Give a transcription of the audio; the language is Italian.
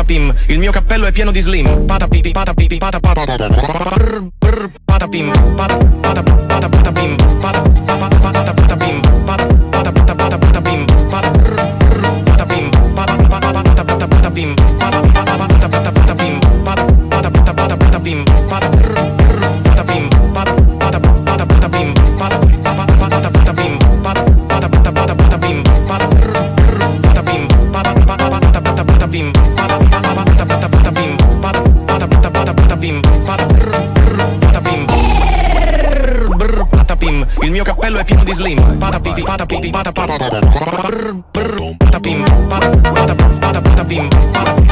patapim, il mio cappello è pieno di slim. Patapipi, patapipi, patapim, patapim, patapim, patapim, patapim, patapim, il mio cappello è pieno di slim. Patapipi, patapipi, patapim, patapim, patapim, patapim,